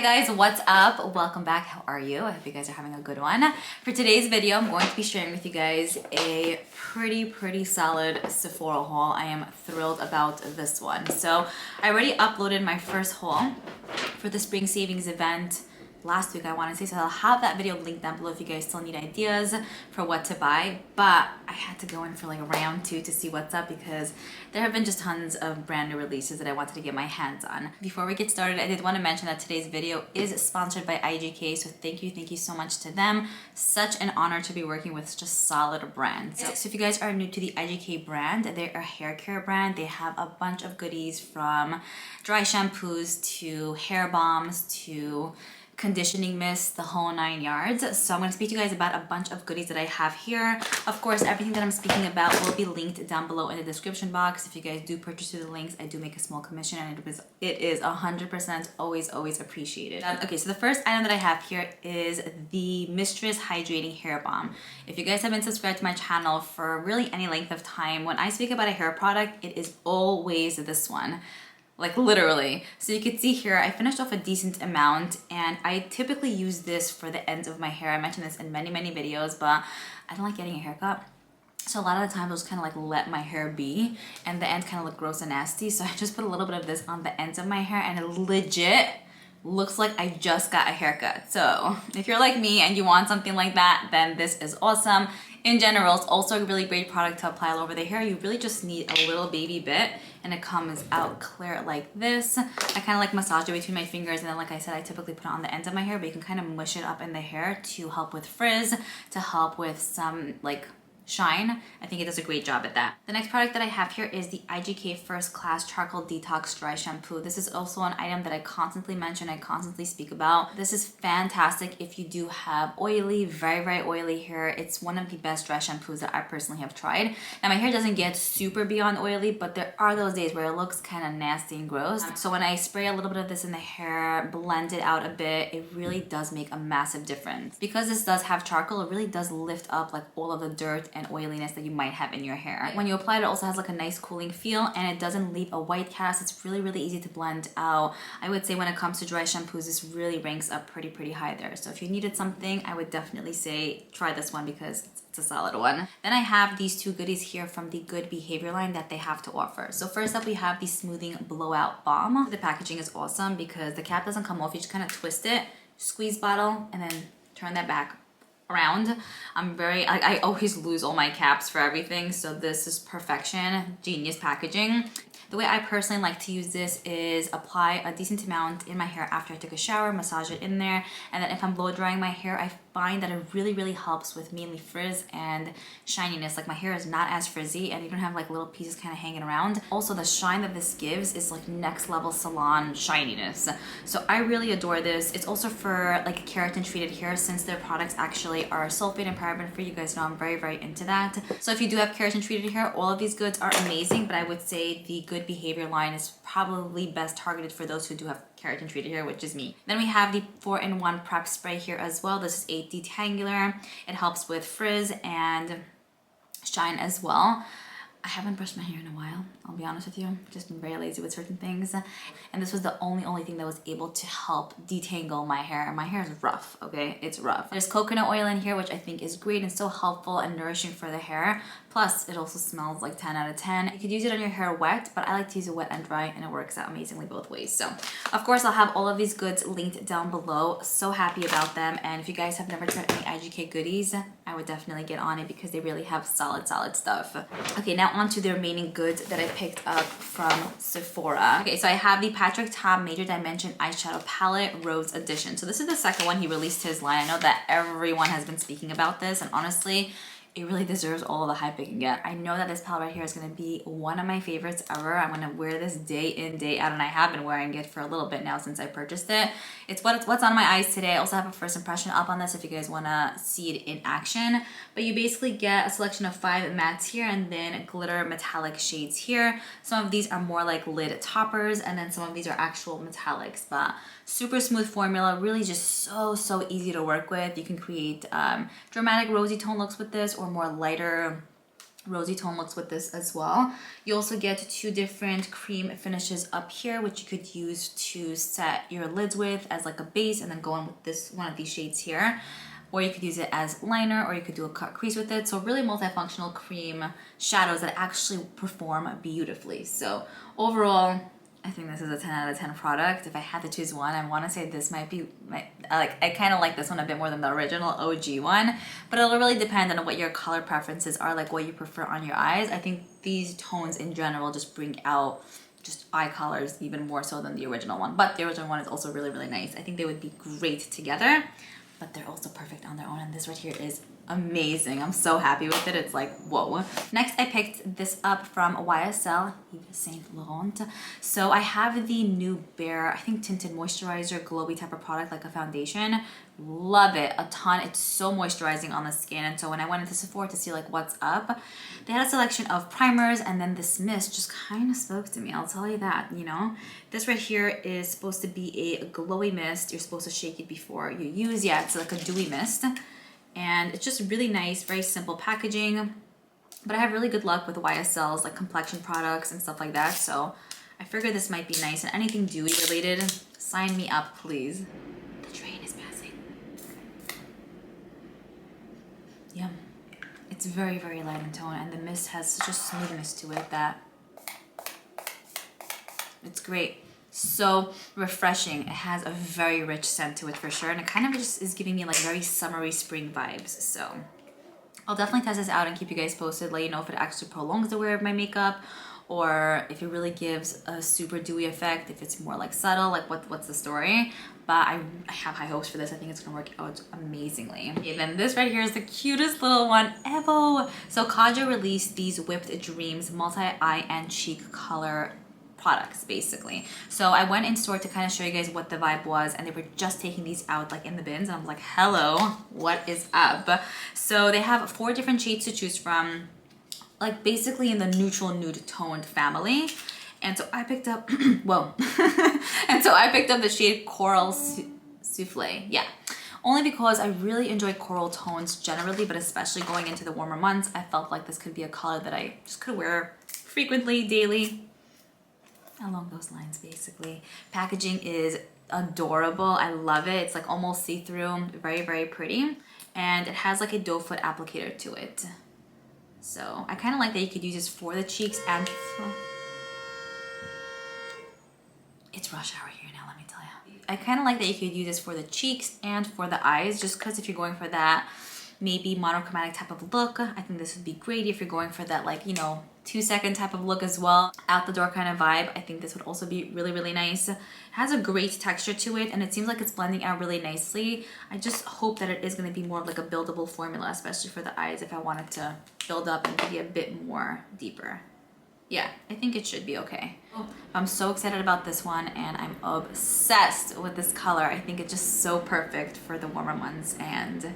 Hey guys, what's up? Welcome back. How are you? I hope you guys are having a good one. For today's video, I'm going to be sharing with you guys a pretty solid Sephora haul. I am thrilled about this one. So I already uploaded my first haul for the spring savings event last week, I want to say, so I'll have that video linked down below if you guys still need ideas for what to buy. But I had to go in for like round two to see what's up because there have been just tons of brand new releases that I wanted to get my hands on. Before we get started, I did want to mention that today's video is sponsored by IGK, so thank you so much to them. Such an honor to be working with such a solid brand. So if you guys are new to the IGK brand, they're a hair care brand. They have a bunch of goodies from dry shampoos to hair balms to conditioning mist, the whole 9 yards. So I'm going to speak to you guys about a bunch of goodies that I have here. Of course, everything that I'm speaking about will be linked down below in the description box. If you guys do purchase through the links, I do make a small commission, and it is 100% always appreciated. Okay, so the first item that I have here is the Mistress Hydrating Hair Balm. If you guys have been subscribed to my channel for really any length of time, when I speak about a hair product, it is always this one. Like literally. So you can see here, I finished off a decent amount, and I typically use this for the ends of my hair. I mentioned this in many videos, but I don't like getting a haircut. So a lot of the times I'll just kind of like let my hair be, and the ends kind of look gross and nasty. So I just put a little bit of this on the ends of my hair, and it legit looks like I just got a haircut. So if you're like me and you want something like that, then this is awesome. In general, it's also a really great product to apply all over the hair. You really just need a little baby bit, and it comes out clear like this. I kind of like massage it between my fingers, and then like I said, I typically put it on the ends of my hair, but you can kind of mush it up in the hair to help with frizz, to help with some like shine. I think it does a great job at that. The next product that I have here is the IGK First Class Charcoal Detox Dry Shampoo. This is also an item that I constantly mention, I constantly speak about. This is fantastic if you do have oily, very oily hair. It's one of the best dry shampoos that I personally have tried. Now my hair doesn't get super beyond oily, but there are those days where it looks kind of nasty and gross. So when I spray a little bit of this in the hair, blend it out a bit, it really does make a massive difference. Because this does have charcoal, it really does lift up like all of the dirt and oiliness that you might have in your hair. When you apply it, it also has like a nice cooling feel, and it doesn't leave a white cast. It's really easy to blend out. I would say when it comes to dry shampoos, this really ranks up pretty high there. So if you needed something, I would definitely say try this one because it's a solid one. Then I have these two goodies here from the Good Behavior line that they have to offer. So first up, we have the Smoothing Blowout Balm. The packaging is awesome because the cap doesn't come off. You just kind of twist it, squeeze bottle, and then turn that back around. I always lose all my caps for everything, so this is perfection. Genius packaging. The way I personally like to use this is apply a decent amount in my hair after I took a shower, massage it in there, and then if I'm blow drying my hair, I find that it really helps with mainly frizz and shininess. Like my hair is not as frizzy, and you don't have like little pieces kind of hanging around. Also, the shine that this gives is like next level salon shininess. So I really adore this. It's also for like keratin treated hair, since their products actually are sulfate and paraben free. You guys know I'm very into that. So if you do have keratin treated hair, all of these goods are amazing, but I would say the Good Behavior line is probably best targeted for those who do have keratin treated hair, which is me. Then we have the 4-in-1 prep spray here as well. This is a detangler. It helps with frizz and shine as well. I haven't brushed my hair in a while, I'll be honest with you. Just been very lazy with certain things. And this was the only thing that was able to help detangle my hair. And my hair is rough, okay? It's rough. There's coconut oil in here, which I think is great and so helpful and nourishing for the hair. Plus, it also smells like 10 out of 10. You could use it on your hair wet, but I like to use it wet and dry, and it works out amazingly both ways. So, of course, I'll have all of these goods linked down below. So happy about them. And if you guys have never tried any IGK goodies, I would definitely get on it because they really have solid stuff. Okay, now on to the remaining goods that I picked up from Sephora. Okay, so I have the Patrick Ta Major Dimension Eyeshadow Palette Rose Edition. So this is the second one he released his line. I know that everyone has been speaking about this, and honestly, it really deserves all the hype it can get. I know that this palette right here is going to be one of my favorites ever. I'm going to wear this day in, day out, and I have been wearing it for a little bit now since I purchased it. It's what's on my eyes today. I also have a first impression up on this if you guys want to see it in action. But you basically get a selection of 5 mattes here and then glitter metallic shades here. Some of these are more like lid toppers, and then some of these are actual metallics. But super smooth formula, really just so easy to work with. You can create dramatic rosy tone looks with this, or more lighter rosy tone looks with this as well. You also get 2 different cream finishes up here, which you could use to set your lids with as like a base and then go in with this one of these shades here. Or you could use it as liner, or you could do a cut crease with it. So really multifunctional cream shadows that actually perform beautifully. So overall, I think this is a 10 out of 10 product. If I had to choose one, I want to say this might be I kind of like this one a bit more than the original OG one, but it'll really depend on what your color preferences are, like what you prefer on your eyes. I think these tones in general just bring out just eye colors even more so than the original one, but the original one is also really, really nice. I think they would be great together, but they're also perfect on their own, and this right here is amazing. I'm so happy with it. It's like, whoa. Next, I picked this up from YSL, Yves Saint Laurent. So I have the new Bare, I think tinted moisturizer, glowy type of product, like a foundation. Love it a ton. It's so moisturizing on the skin. And so when I went into Sephora to see like what's up, they had a selection of primers, and then this mist just kind of spoke to me. I'll tell you that, you know. This right here is supposed to be a glowy mist. You're supposed to shake it before you use. Yeah, it's like a dewy mist. And it's just really nice, very simple packaging. But I have really good luck with YSL's like complexion products and stuff like that. So I figured this might be nice. And anything dewy related, sign me up, please. The train is passing. Yeah. It's very, very light in tone. And the mist has such a smoothness to it that it's great. So refreshing. It has a very rich scent to it for sure, and it kind of just is giving me like very summery spring vibes. So I'll definitely test this out and keep you guys posted, let you know if it actually prolongs the wear of my makeup or if it really gives a super dewy effect, if it's more like subtle, like what's the story. But I have high hopes for this. I think it's gonna work out amazingly. Okay, then this right here is the cutest little one, Evo. So Kaja released these Whipped Dreams multi-eye and cheek color products basically. So I went in store to kind of show you guys what the vibe was, and they were just taking these out like in the bins, and I'm like, hello, what is up? So they have 4 different shades to choose from, like basically in the neutral nude toned family. And so I picked up whoa and so I picked up the shade Coral Souffle. Yeah, only because I really enjoy coral tones generally, but especially going into the warmer months, I felt like this could be a color that I just could wear frequently, daily, along those lines basically. Packaging is adorable. I love it. It's like almost see-through, very, very pretty. And it has like a doe foot applicator to it. So I kind of like that you could use this for the cheeks and for... It's rush hour here now, let me tell you. I kind of like that you could use this for the cheeks and for the eyes, just because if you're going for that maybe monochromatic type of look, I think this would be great. If you're going for that, like, you know, 2-second type of look as well, out the door kind of vibe, I think this would also be really, really nice. It has a great texture to it, and it seems like it's blending out really nicely. I just hope that it is going to be more of like a buildable formula, especially for the eyes, if I wanted to build up and be a bit more deeper. Yeah, I think it should be okay. I'm so excited about this one, and I'm obsessed with this color. I think it's just so perfect for the warmer months, and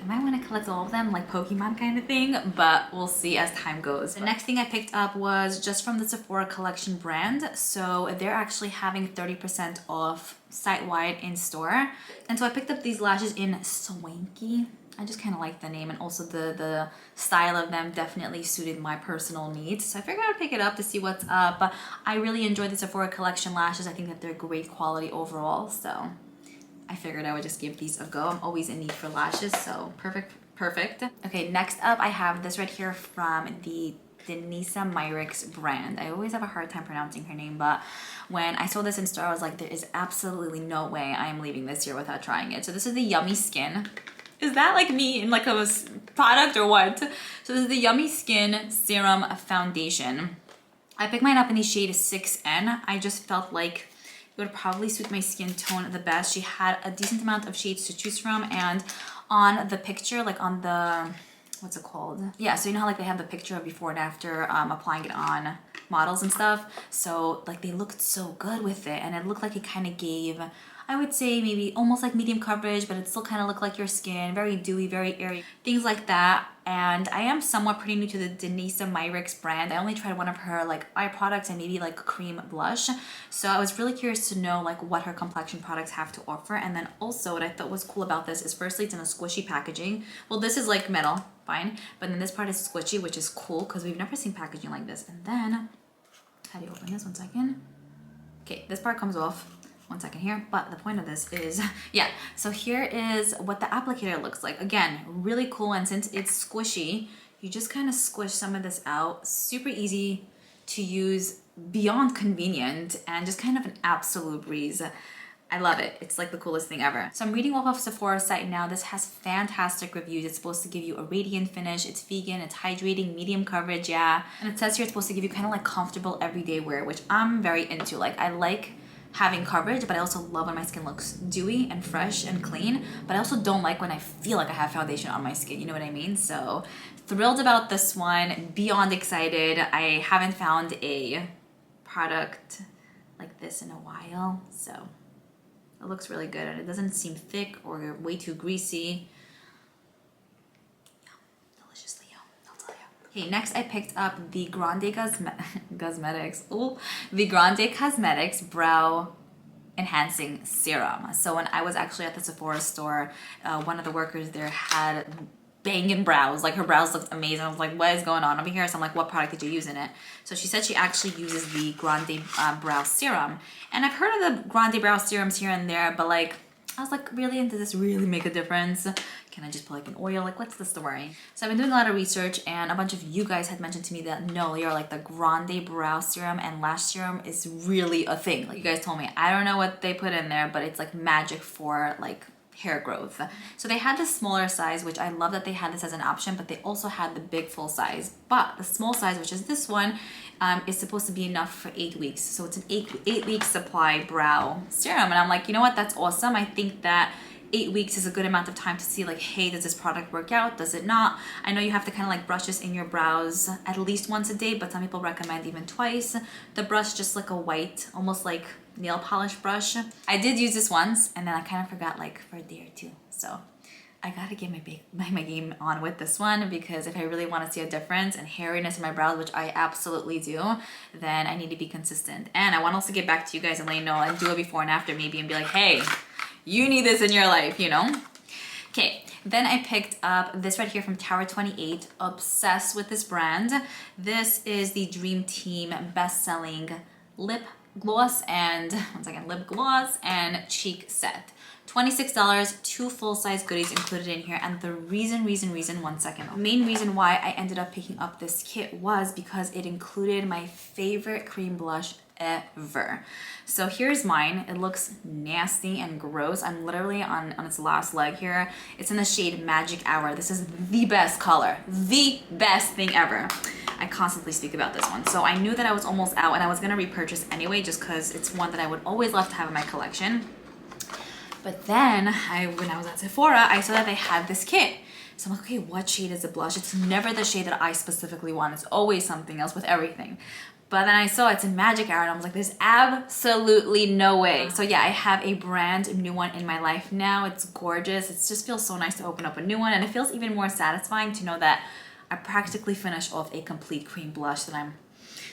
I might want to collect all of them, like Pokemon kind of thing, but we'll see as time goes. The next thing I picked up was just from the Sephora collection brand. So they're actually having 30% off site-wide in store. And so I picked up these lashes in Swanky. I just kind of like the name, and also the style of them definitely suited my personal needs. So I figured I would pick it up to see what's up. I really enjoy the Sephora collection lashes. I think that they're great quality overall. So I figured I would just give these a go. I'm always in need for lashes, so perfect. Okay, next up I have this right here from the Denisa Myricks brand. I always have a hard time pronouncing her name, but when I saw this in store, I was like, there is absolutely no way I am leaving this here without trying it. So this is the Yummy Skin. Is that like me in like a product or what? So this is the Yummy Skin Serum Foundation. I picked mine up in the shade 6N. I just felt like it would probably suit my skin tone the best. She had a decent amount of shades to choose from, and on the picture, like on the, what's it called? Yeah, so you know how like they have the picture of before and after applying it on models and stuff. So like they looked so good with it, and it looked like it kind of gave, I would say maybe almost like medium coverage, but it still kind of look like your skin, very dewy, very airy, things like that. And I am somewhat pretty new to the Denona brand. I only tried one of her like eye products and maybe like cream blush. So I was really curious to know like what her complexion products have to offer. And then also what I thought was cool about this is firstly it's in a squishy packaging. Well, this is like metal, fine. But then this part is squishy, which is cool because we've never seen packaging like this. And then, how do you open this? 1 second. Okay, this part comes off. 1 second here, but the point of this is, yeah, so here is what the applicator looks like. Again, really cool, and since it's squishy, you just kind of squish some of this out. Super easy to use, beyond convenient, and just kind of an absolute breeze. I love it. It's like the coolest thing ever. So I'm reading off of Sephora's site now. This has fantastic reviews. It's supposed to give you a radiant finish. It's vegan, it's hydrating, medium coverage, yeah. And it says here it's supposed to give you kind of like comfortable everyday wear, which I'm very into. Like, I like having coverage, but I also love when my skin looks dewy and fresh and clean, but I also don't like when I feel like I have foundation on my skin, you know what I mean? So thrilled about this one, beyond excited. I haven't found a product like this in a while, so it looks really good and it doesn't seem thick or way too greasy. Deliciously yum, I'll tell you. Okay, next I picked up the Grande Cosmetics. Ooh, the Grande Cosmetics Brow Enhancing Serum. So when I was actually at the Sephora store, one of the workers there had banging brows. Like, her brows looked amazing. I was like, what is going on over here? So I'm like, what product did you use in it? So she said she actually uses the Grande Brow Serum. And I've heard of the Grande Brow Serums here and there, but like, I was like, really, does this really make a difference? Can I just put like an oil? Like, what's the story? So I've been doing a lot of research, and a bunch of you guys had mentioned to me that no, you're like the Grande Brow Serum and Lash Serum is really a thing. Like, you guys told me, I don't know what they put in there, but it's like magic for like hair growth. So they had the smaller size, which I love that they had this as an option, but they also had the big full size. But the small size, which is this one, is supposed to be enough for 8 weeks. So it's an 8-week supply brow serum. And I'm like, you know what? That's awesome. I think that 8 weeks is a good amount of time to see like, hey, does this product work out? Does it not? I know you have to kind of like brush this in your brows at least once a day, but some people recommend even twice. The brush just like a white, almost like nail polish brush. I did use this once and then I kind of forgot like for a day or two. So I gotta get my game on with this one, because if I really want to see a difference and hairiness in my brows, which I absolutely do, then I need to be consistent. And I want to also get back to you guys and let you know and do a before and after maybe and be like, hey, you need this in your life, you know? Okay, then I picked up this right here from Tower 28. Obsessed with this brand. This is the Dream Team best-selling lip gloss and, once again, lip gloss and cheek set. $26, 2 full-size goodies included in here. And the reason, 1 second. The main reason why I ended up picking up this kit was because it included my favorite cream blush ever. So here's mine. It looks nasty and gross. I'm literally on its last leg here. It's in the shade Magic Hour. This is the best color, the best thing ever. I constantly speak about this one. So I knew that I was almost out and I was gonna repurchase anyway, just because it's one that I would always love to have in my collection. But then when I was at Sephora, I saw that they had this kit. So I'm like, okay, what shade is the blush? It's never the shade that I specifically want. It's always something else with everything. But then I saw it's in Magic Hour and I was like, there's absolutely no way. So yeah, I have a brand new one in my life now. It's gorgeous. It just feels so nice to open up a new one. And it feels even more satisfying to know that I practically finished off a complete cream blush that I'm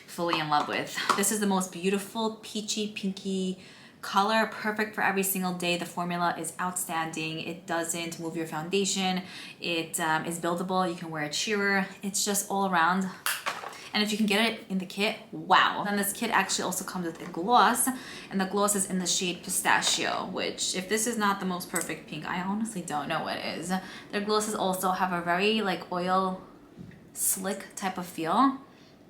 fully in love with. This is the most beautiful peachy pinky color, perfect for every single day. The formula is outstanding. It doesn't move your foundation. It is buildable. You can wear it sheer. It's just all around. And if you can get it in the kit, wow. And this kit actually also comes with a gloss, and the gloss is in the shade Pistachio, which if this is not the most perfect pink, I honestly don't know what is. Their glosses also have a very like oil slick type of feel.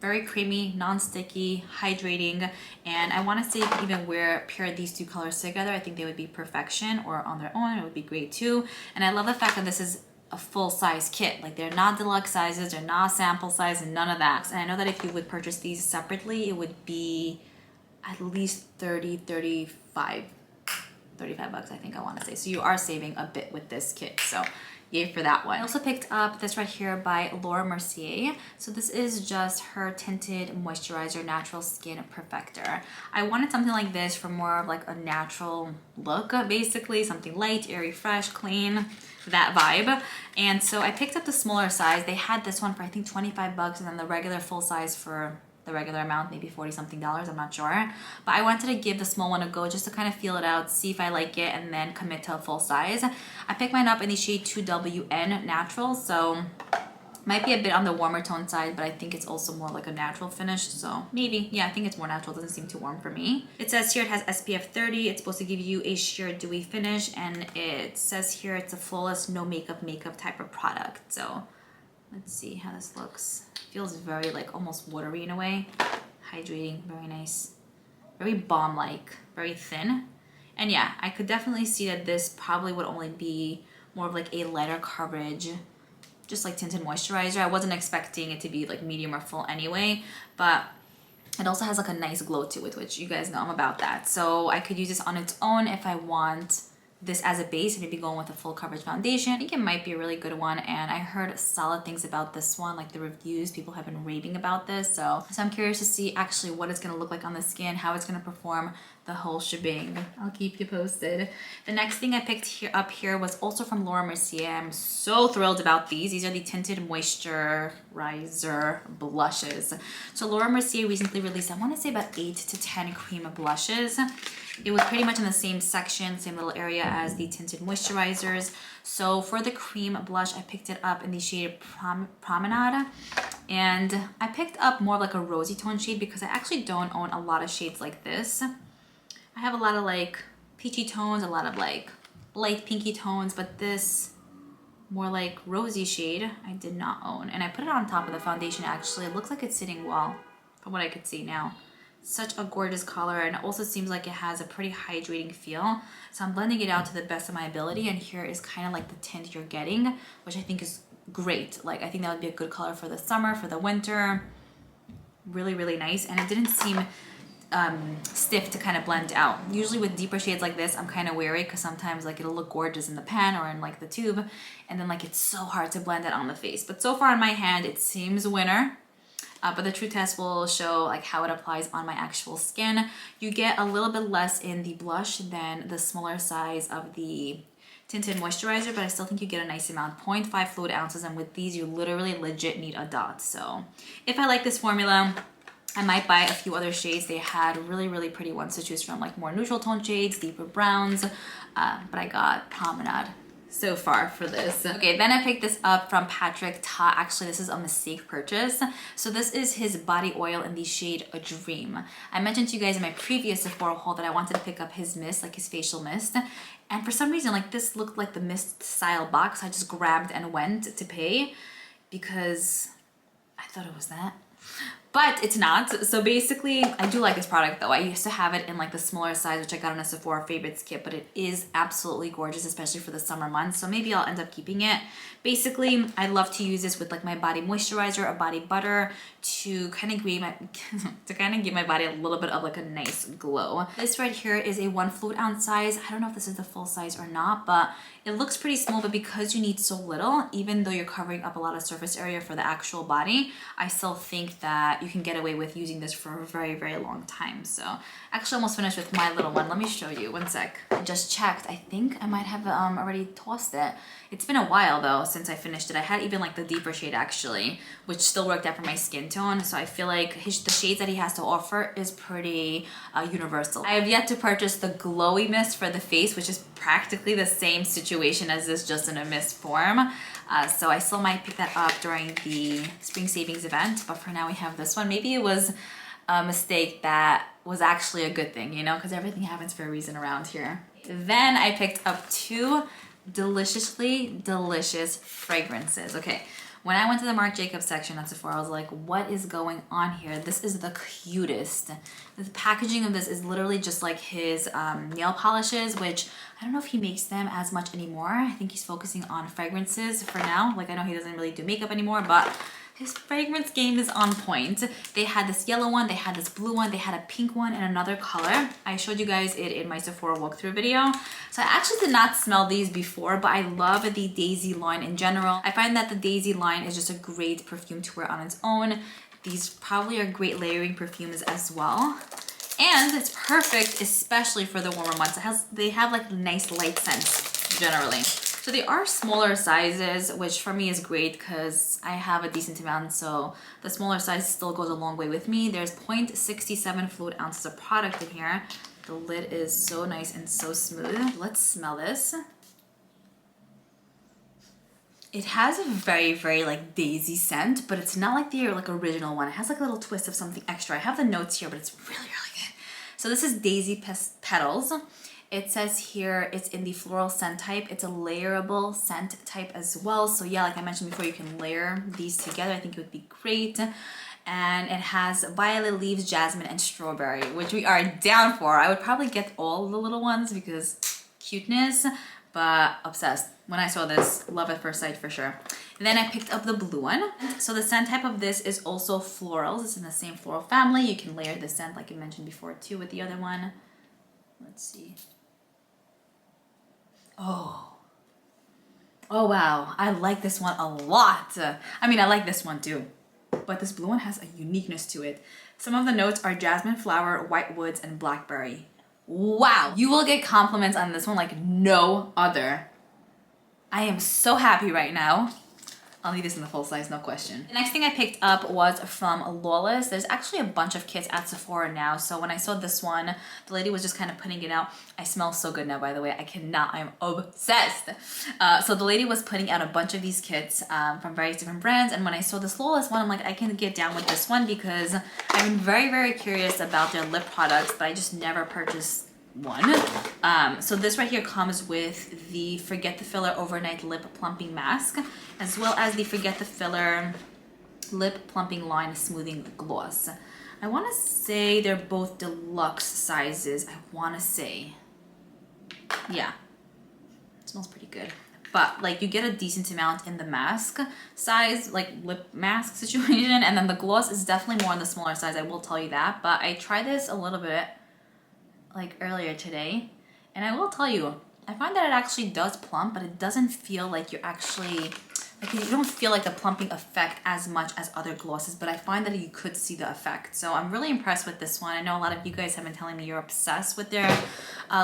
Very creamy, non-sticky, hydrating, and I want to say you can even pair these two colors together. I think they would be perfection, or on their own, it would be great too. And I love the fact that this is a full-size kit. Like, they're not deluxe sizes, they're not sample size, and none of that. And I know that if you would purchase these separately, it would be at least $30, $35 35 bucks, I think I want to say. So you are saving a bit with this kit. So yay for that one. I also picked up this right here by Mercier. So this is just her tinted moisturizer natural skin perfector. I wanted something like this for more of like a natural look, basically something light, airy, fresh, clean, that vibe. And so I picked up the smaller size. They had this one for I think 25 bucks, and then the regular full size for the regular amount, maybe 40 something dollars, I'm not sure. But I wanted to give the small one a go just to kind of feel it out, see if I like it, and then commit to a full size. I picked mine up in the shade 2WN Natural, so might be a bit on the warmer tone side, but I think it's also more like a natural finish, so maybe, yeah, I think it's more natural. It doesn't seem too warm for me. It says here it has SPF 30. It's supposed to give you a sheer dewy finish, and it says here it's a flawless, no makeup type of product. So let's see how this looks. Feels very like almost watery in a way. Hydrating, very nice. Very balm-like, very thin. And yeah, I could definitely see that this probably would only be more of like a lighter coverage, just like tinted moisturizer. I wasn't expecting it to be like medium or full anyway, but it also has like a nice glow to it, which you guys know I'm about that. So I could use this on its own if I want this as a base and maybe going with a full coverage foundation. I think it might be a really good one, and I heard solid things about this one, like the reviews. People have been raving about this, so I'm curious to see actually what it's gonna look like on the skin, how it's gonna perform, the whole shebang. I'll keep you posted. The next thing I picked up here was also from Mercier. I'm so thrilled about these. These are the tinted moisturizer blushes. So Mercier recently released, I want to say about 8 to 10 cream blushes. It was pretty much in the same section, same little area as the tinted moisturizers. So for the cream blush, I picked it up in the shade Promenade. And I picked up more of like a rosy tone shade because I actually don't own a lot of shades like this. I have a lot of like peachy tones, a lot of like light pinky tones, but this more like rosy shade I did not own. And I put it on top of the foundation actually. It looks like it's sitting well from what I could see now. Such a gorgeous color, and it also seems like it has a pretty hydrating feel. So I'm blending it out to the best of my ability, and here is kind of like the tint you're getting, which I think is great. Like I think that would be a good color for the summer, for the winter. Really, really nice, and it didn't seem stiff to kind of blend out. Usually with deeper shades like this, I'm kind of wary because sometimes like it'll look gorgeous in the pan or in like the tube, and then like it's so hard to blend it on the face. But so far on my hand, it seems winner. But the true test will show like how it applies on my actual skin. You get a little bit less in the blush than the smaller size of the tinted moisturizer, but I still think you get a nice amount, 0.5 fluid ounces, and with these you literally legit need a dot. So if I like this formula, I might buy a few other shades. They had really, really pretty ones to choose from, like more neutral tone shades, deeper browns, but I got Promenade so far for this. Okay, then I picked this up from Patrick Ta. Actually, this is a mistake purchase. So this is his body oil in the shade A Dream. I mentioned to you guys in my previous Sephora haul that I wanted to pick up his mist, like his facial mist. And for some reason, like this looked like the mist style box. I just grabbed and went to pay because I thought it was that. But it's not. So basically, I do like this product though. I used to have it in like the smaller size, which I got in a Sephora Favorites kit, but it is absolutely gorgeous, especially for the summer months. So maybe I'll end up keeping it. Basically, I love to use this with like my body moisturizer or body butter to kind of give my body a little bit of like a nice glow. This right here is a 1 fluid ounce size. I don't know if this is the full size or not, but it looks pretty small, but because you need so little, even though you're covering up a lot of surface area for the actual body, I still think that you can get away with using this for a very, very long time. So actually almost finished with my little one. Let me show you, one sec. I just checked. I think I might have already tossed it. It's been a while though since I finished it. I had even like the deeper shade actually, which still worked out for my skin tone. So I feel like the shades that he has to offer is pretty universal. I have yet to purchase the glowy mist for the face, which is practically the same situation as this, just in a mist form. So I still might pick that up during the spring savings event, but for now we have this one. Maybe it was a mistake that was actually a good thing, you know, because everything happens for a reason around here. Then I picked up 2 deliciously delicious fragrances. Okay, when I went to the Marc Jacobs section at Sephora, I was like, what is going on here? This is the cutest. The packaging of this is literally just like his nail polishes, which I don't know if he makes them as much anymore. I think he's focusing on fragrances for now. Like I know he doesn't really do makeup anymore, but His fragrance game is on point. They had this yellow one, they had this blue one, they had a pink one, and another color. I showed you guys it in my Sephora walkthrough video. So I actually did not smell these before, but I love the Daisy line in general. I find that the Daisy line is just a great perfume to wear on its own. These probably are great layering perfumes as well. And it's perfect, especially for the warmer months. They have like nice light scents generally. So they are smaller sizes, which for me is great because I have a decent amount. So the smaller size still goes a long way with me. There's 0.67 fluid ounces of product in here. The lid is so nice and so smooth. Let's smell this. It has a very, very like daisy scent, but it's not like the like original one. It has like a little twist of something extra. I have the notes here, but it's really, really good. So this is Daisy Petals. It says here it's in the floral scent type. It's a layerable scent type as well. So yeah, like I mentioned before, you can layer these together. I think it would be great. And it has violet leaves, jasmine, and strawberry, which we are down for. I would probably get all the little ones because cuteness, but obsessed. When I saw this, love at first sight for sure. And then I picked up the blue one. So the scent type of this is also florals. It's in the same floral family. You can layer the scent like I mentioned before too with the other one. Let's see. Oh wow, I like this one a lot. I mean, I like this one too, but this blue one has a uniqueness to it. Some of the notes are jasmine flower, white woods, and blackberry. Wow, you will get compliments on this one like no other. I am so happy right now. I'll need this in the full size, no question. The next thing I picked up was from Lawless. There's actually a bunch of kits at Sephora now. So when I saw this one, the lady was just kind of putting it out. I smell so good now, by the way. I cannot, I'm obsessed. So the lady was putting out a bunch of these kits from various different brands. And when I saw this Lawless one, I'm like, I can get down with this one because I've been very, very curious about their lip products, but I just never purchased one. So this right here comes with the Forget the Filler Overnight Lip Plumping Mask, as well as the Forget the Filler Lip Plumping Line Smoothing Gloss. I want to say they're both deluxe sizes. I want to say, yeah, it smells pretty good. But like you get a decent amount in the mask size, like lip mask situation, and then the gloss is definitely more on the smaller size. I will tell you that. But I tried this a little bit like earlier today, and I will tell you, I find that it actually does plump, but it doesn't feel like you're actually, like you don't feel like the plumping effect as much as other glosses, but I find that you could see the effect. So I'm really impressed with this one. I know a lot of you guys have been telling me you're obsessed with their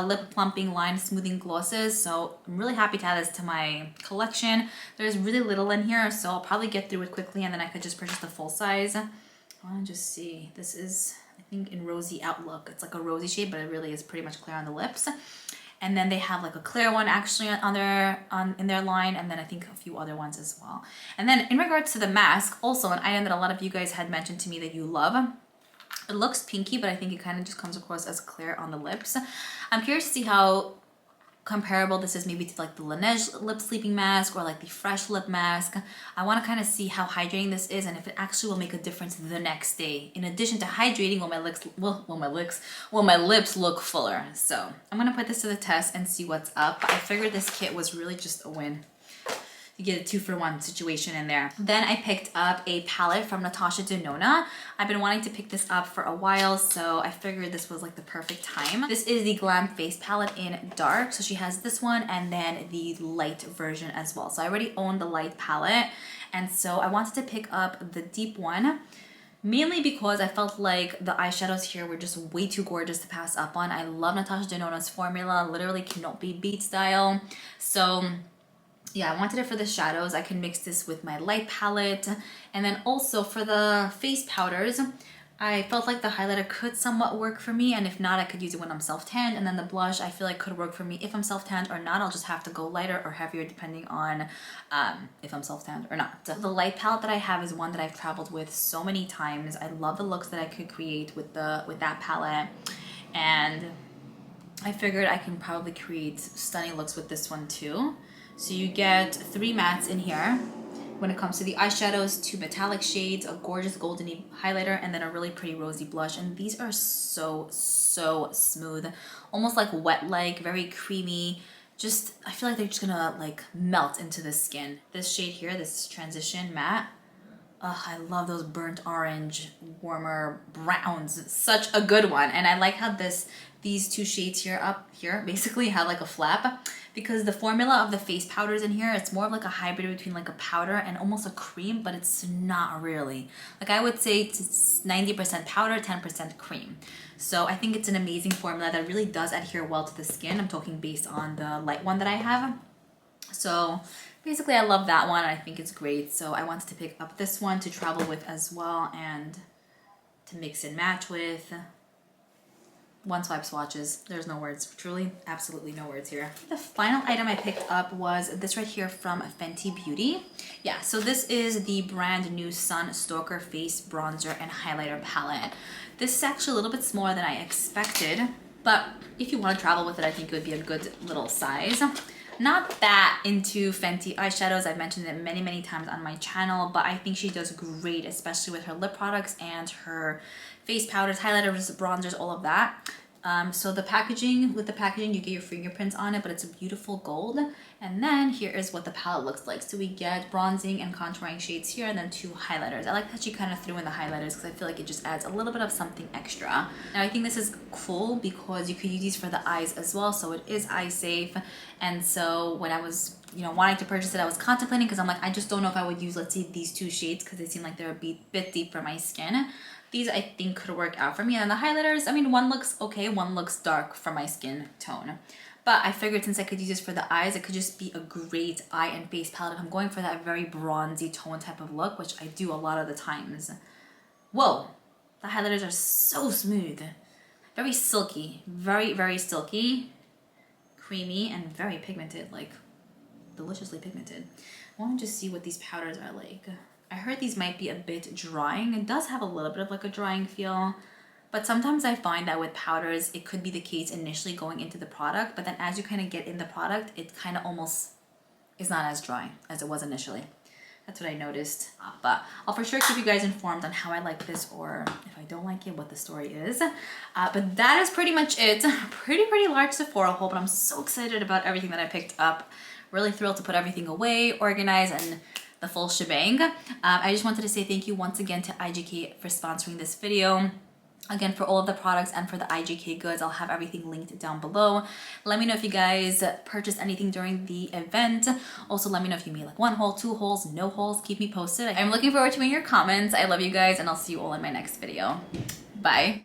lip plumping line smoothing glosses, so I'm really happy to add this to my collection. There's really little in here, so I'll probably get through it quickly and then I could just purchase the full size. I want to just see, this is, I think in Rosy Outlook. It's like a rosy shade, but it really is pretty much clear on the lips. And then they have like a clear one actually in their line, and then I think a few other ones as well. And then in regards to the mask, also an item that a lot of you guys had mentioned to me that you love. It looks pinky, but I think it kind of just comes across as clear on the lips. I'm curious to see how comparable this is maybe to like the Laneige lip sleeping mask or like the Fresh lip mask. I want to kind of see how hydrating this is and if it actually will make a difference the next day. In addition to hydrating, will my lips look fuller? So I'm gonna put this to the test and see what's up. I figured this kit was really just a win. You get a 2-for-1 situation in there. Then I picked up a palette from Natasha Denona. I've been wanting to pick this up for a while, so I figured this was like the perfect time. This is the Glam Face palette in dark. So she has this one and then the light version as well. So I already own the light palette, and so I wanted to pick up the deep one, mainly because I felt like the eyeshadows here were just way too gorgeous to pass up on. I love Natasha Denona's formula, literally cannot be beat style. So yeah, I wanted it for the shadows. I can mix this with my light palette. And then also for the face powders, I felt like the highlighter could somewhat work for me, and if not, I could use it when I'm self-tanned. And then the blush I feel like could work for me if I'm self-tanned or not. I'll just have to go lighter or heavier depending on if I'm self-tanned or not. So the light palette that I have is one that I've traveled with so many times. I love the looks that I could create with that palette, and I figured I can probably create stunning looks with this one too. So you get 3 mattes in here. When it comes to the eyeshadows, 2 metallic shades, a gorgeous goldeny highlighter, and then a really pretty rosy blush. And these are so smooth, almost like wet-like, very creamy. Just, I feel like they're just gonna like melt into the skin. This shade here, this Transition Matte, Ugh, I love those burnt orange, warmer browns. Such a good one. And I like how these two shades here up here basically have like a flap, because the formula of the face powders in here, it's more of like a hybrid between like a powder and almost a cream, but it's not really. Like I would say it's 90% powder, 10% cream. So I think it's an amazing formula that really does adhere well to the skin. I'm talking based on the light one that I have. So basically I love that one. I think it's great. So I wanted to pick up this one to travel with as well and to mix and match with. One swipe swatches. There's no words. Truly, absolutely no words here. The final item I picked up was this right here from Fenty Beauty. Yeah, so this is the brand new Sun Stalker Face Bronzer and Highlighter Palette. This is actually a little bit smaller than I expected, but if you want to travel with it, I think it would be a good little size. Not that into Fenty eyeshadows. I've mentioned it many, many times on my channel, but I think she does great, especially with her lip products and her face powders, highlighters, bronzers, all of that. So with the packaging, you get your fingerprints on it, but it's a beautiful gold. And then here is what the palette looks like. So we get bronzing and contouring shades here, and then 2 highlighters. I like that she kind of threw in the highlighters because I feel like it just adds a little bit of something extra. Now I think this is cool because you could use these for the eyes as well. So it is eye safe. And so when I was, wanting to purchase it, I was contemplating because I'm like, I just don't know if I would use, let's say, these 2 shades because they seem like they're a bit deep for my skin. These I think could work out for me. And the highlighters, I mean, one looks okay, one looks dark for my skin tone. But I figured since I could use this for the eyes, it could just be a great eye and face palette if I'm going for that very bronzy tone type of look, which I do a lot of the times. Whoa, the highlighters are so smooth. Very silky, very, very silky, creamy, and very pigmented, like deliciously pigmented. I want to just see what these powders are like. I heard these might be a bit drying. It does have a little bit of like a drying feel, but sometimes I find that with powders, it could be the case initially going into the product, but then as you kind of get in the product, it kind of almost is not as dry as it was initially. That's what I noticed, but I'll for sure keep you guys informed on how I like this, or if I don't like it, what the story is. But that is pretty much it. Pretty large Sephora haul, but I'm so excited about everything that I picked up. Really thrilled to put everything away, organize, and the full shebang. I just wanted to say thank you once again to IGK for sponsoring this video. Again, for all of the products and for the IGK goods, I'll have everything linked down below. Let me know if you guys purchased anything during the event. Also, let me know if you made like 1 haul, 2 hauls, no hauls. Keep me posted. I'm looking forward to reading your comments. I love you guys, and I'll see you all in my next video. Bye.